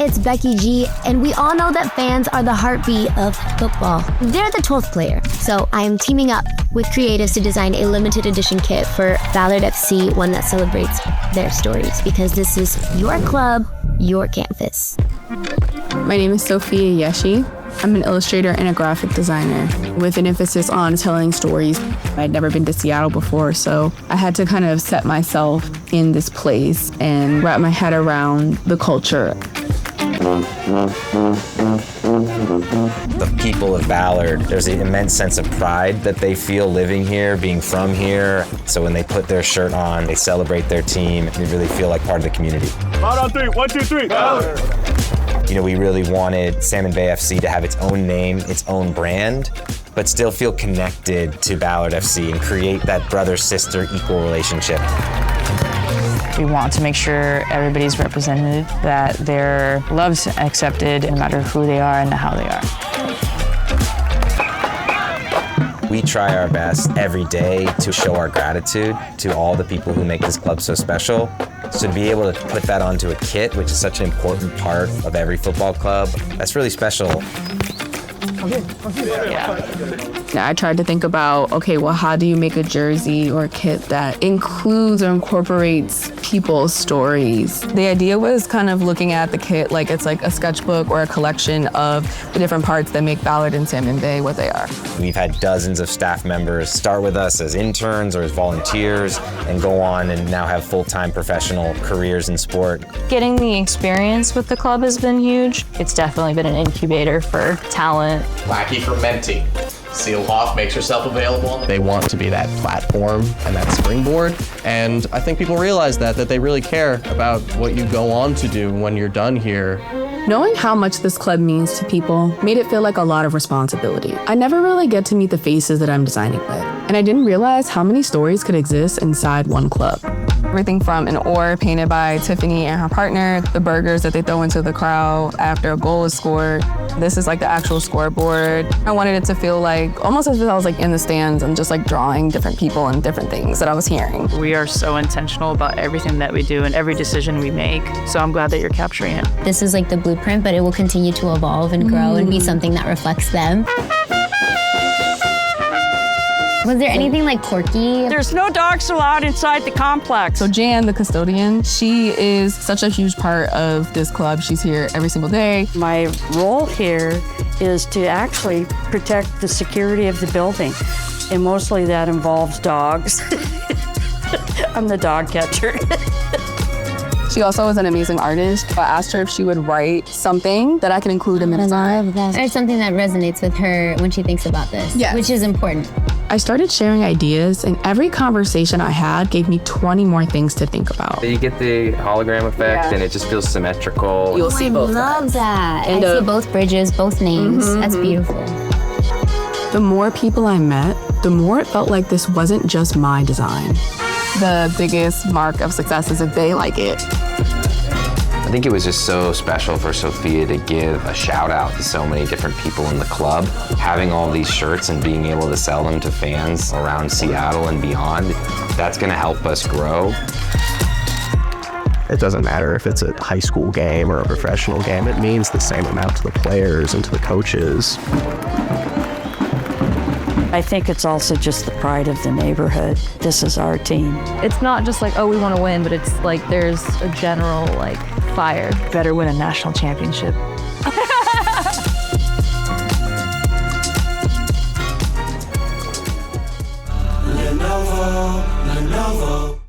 It's Becky G, and we all know that fans are the heartbeat of football. They're the 12th player, so I am teaming up with creatives to design a limited edition kit for Ballard FC, one that celebrates their stories, because this is your club, your campus. My name is Sophia Yeshi. I'm an illustrator and a graphic designer with an emphasis on telling stories. I'd never been to Seattle before, so I had to kind of set myself in this place and wrap my head around the culture. The people of Ballard, there's an immense sense of pride that they feel living here, being from here. So when they put their shirt on, they celebrate their team, they really feel like part of the community. Out on three, 1, 2, 3, Ballard! You know, we really wanted Salmon Bay FC to have its own name, its own brand, but still feel connected to Ballard FC and create that brother-sister equal relationship. We want to make sure everybody's represented, that they're loved and accepted no matter who they are and how they are. We try our best every day to show our gratitude to all the people who make this club so special. So to be able to put that onto a kit, which is such an important part of every football club, that's really special. Yeah. I tried to think about, okay, well, how do you make a jersey or a kit that includes or incorporates people's stories? The idea was kind of looking at the kit like it's like a sketchbook or a collection of the different parts that make Ballard and Salmon Bay what they are. We've had dozens of staff members start with us as interns or as volunteers and go on and now have full-time professional careers in sport. Getting the experience with the club has been huge. It's definitely been an incubator for talent. Wacky fermenting. Seal Hoff makes herself available. They want to be that platform and that springboard. And I think people realize that they really care about what you go on to do when you're done here. Knowing how much this club means to people made it feel like a lot of responsibility. I never really get to meet the faces that I'm designing with, and I didn't realize how many stories could exist inside one club. Everything from an oar painted by Tiffany and her partner, the burgers that they throw into the crowd after a goal is scored. This is like the actual scoreboard. I wanted it to feel like, almost as if I was like in the stands and just like drawing different people and different things that I was hearing. We are so intentional about everything that we do and every decision we make, so I'm glad that you're capturing it. This is like the blueprint, but it will continue to evolve and grow and be something that reflects them. Was there anything like quirky? There's no dogs allowed inside the complex. So Jan, the custodian, she is such a huge part of this club. She's here every single day. My role here is to actually protect the security of the building, and mostly that involves dogs. I'm the dog catcher. She also is an amazing artist. I asked her if she would write something that I can include in the design. Or something that resonates with her when she thinks about this, which is important. I started sharing ideas, and every conversation I had gave me 20 more things to think about. You get the hologram effect, and it just feels symmetrical. You'll see both. I love that. And I see both bridges, both names. That's beautiful. The more people I met, the more it felt like this wasn't just my design. The biggest mark of success is if they like it. I think it was just so special for Sophia to give a shout out to so many different people in the club. Having all these shirts and being able to sell them to fans around Seattle and beyond, that's gonna help us grow. It doesn't matter if it's a high school game or a professional game, it means the same amount to the players and to the coaches. I think it's also just the pride of the neighborhood. This is our team. It's not just like, oh, we want to win, but it's like there's a general like fire. Better win a national championship. Lenovo.